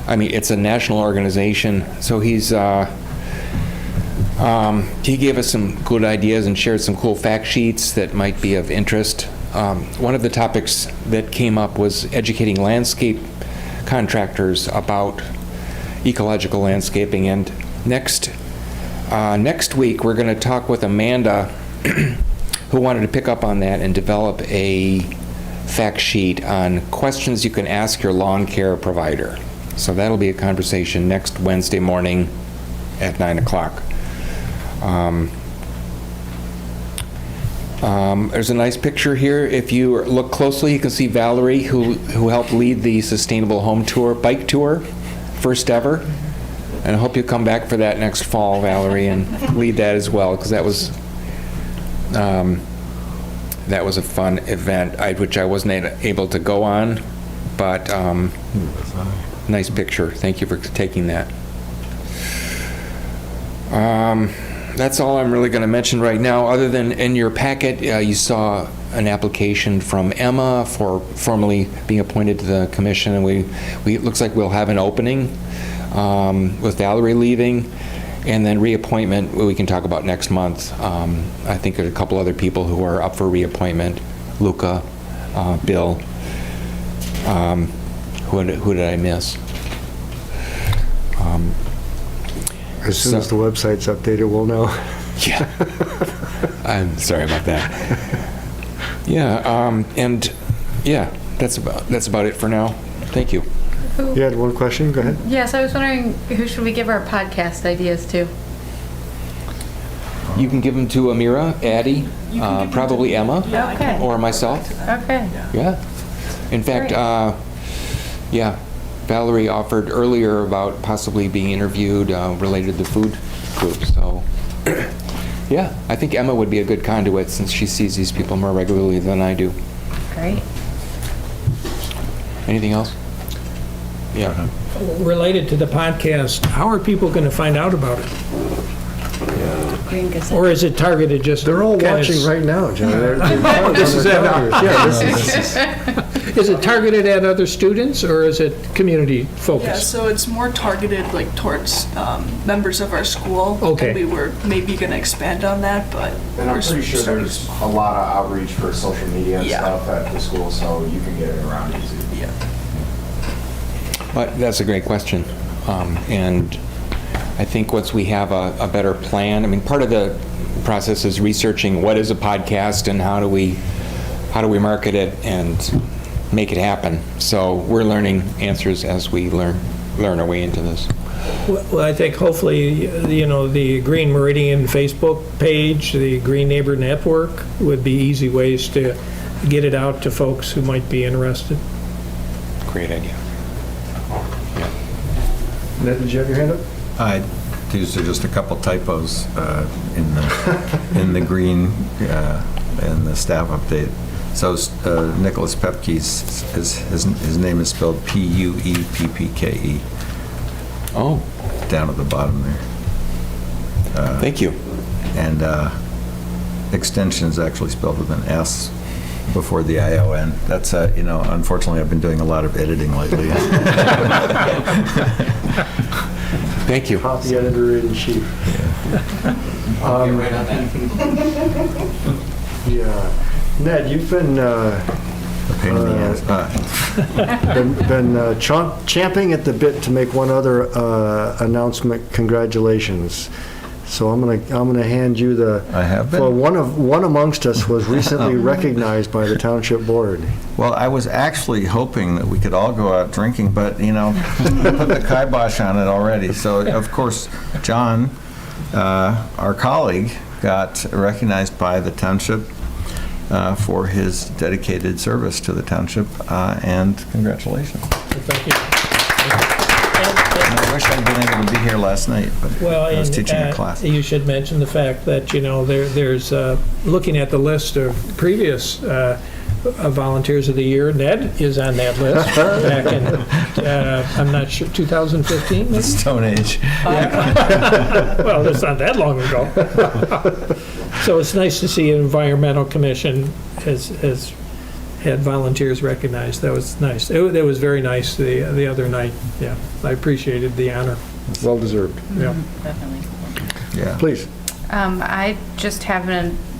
I mean, it's a national organization. So he gave us some good ideas and shared some cool fact sheets that might be of interest. One of the topics that came up was educating landscape contractors about ecological landscaping. And next week, we're going to talk with Amanda, who wanted to pick up on that and develop a fact sheet on questions you can ask your lawn care provider. So that'll be a conversation next Wednesday morning at 9 o'clock. There's a nice picture here. If you look closely, you can see Valerie, who helped lead the Sustainable Home Tour, bike tour, first ever. And I hope you come back for that next fall, Valerie, and lead that as well, because that was a fun event, which I wasn't able to go on, but nice picture. Thank you for taking that. That's all I'm really going to mention right now, other than in your packet, you saw an application from Emma for formally being appointed to the commission, and it looks like we'll have an opening with Valerie leaving, and then reappointment we can talk about next month. I think there's a couple other people who are up for reappointment. Luca, Bill. Who did I miss? As soon as the website's updated, we'll know. Yeah. I'm sorry about that. Yeah, and yeah, that's about it for now. Thank you. You had one question? Go ahead. Yes, I was wondering, who should we give our podcast ideas to? You can give them to Amira, Addie, probably Emma, Okay. or myself. Okay. Yeah. In fact, yeah, Valerie offered earlier about possibly being interviewed related to food groups. So, yeah, I think Emma would be a good conduit since she sees these people more regularly than I do. Great. Anything else? Yeah. Related to the podcast, how are people going to find out about it? Green Gazette. Or is it targeted just? They're all kinda watching right now, John. This is it. Yeah, this is. Is it targeted at other students, or is it community Yeah, focused? so it's more targeted like towards members of our school. Okay. And we were maybe going to expand on that, but. And I'm we're pretty sure starting- there's a lot of outreach for social media and Yeah. stuff at the school, so you can get it around easy. Yeah. But that's a great question. And I think once we have a better plan, I mean, part of the process is researching what is a podcast and how do we market it and make it happen. So we're learning answers as we learn our way into this. Well, I think hopefully, the Green Meridian Facebook page, the Green Neighbor Network would be easy ways to get it out to folks who might be interested. Great idea. Ned, did you have your hand up? These are just a couple typos in the green in the staff update. So Nicholas Pepke's, his name is spelled Pueppke. Oh, Down at the bottom there. thank you. And extension is actually spelled with an S before the ION. That's, unfortunately, I've been doing a lot of editing lately. Thank you. Copy editor in chief. I'll get right on that. Yeah. Ned, you've been A pain in the ass. been champing at the bit to make one other announcement. Congratulations. So I'm gonna hand you the. I have been. Well, one amongst us was recently recognized by the township board. Well, I was actually hoping that we could all go out drinking, but, put the kibosh on it already. So, of course, John, our colleague, got recognized by the township for his dedicated service to the township, and congratulations. Thank you. And I wish I'd been able to be here last night, but Well, I was and, teaching a class. You should mention the fact that, there's, looking at the list of previous volunteers of the year, Ned is on that list back in, I'm not sure, 2015? The maybe? Stone Age. Well, that's not that long ago. So it's nice to see an environmental commission has had volunteers recognized. That was nice. It was very nice the other night. Yeah, I appreciated the honor. Well deserved. Yeah. Definitely. Yeah. Please. I just have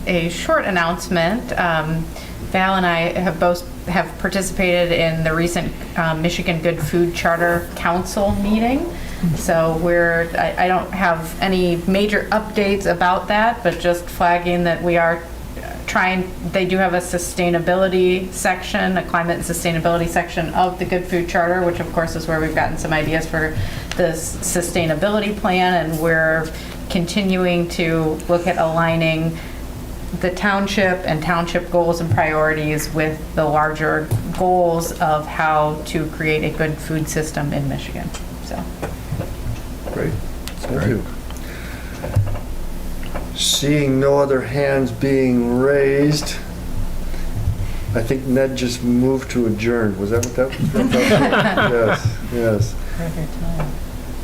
a short announcement. Val and I have both participated in the recent Michigan Good Food Charter Council meeting. So I don't have any major updates about that, but just flagging that we are they do have a sustainability section, a climate and sustainability section of the Good Food Charter, which of course is where we've gotten some ideas for the sustainability plan, and we're continuing to look at aligning the township and township goals and priorities with the larger goals of how to create a good food system in Michigan. So. Great. Thank you. Seeing no other hands being raised, I think Ned just moved to adjourn. Was that what that was? Yes. Perfect time.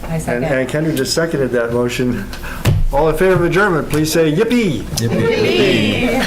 I And second. Kendra just seconded that motion. All in favor of adjournment, please say yippee. Yippee!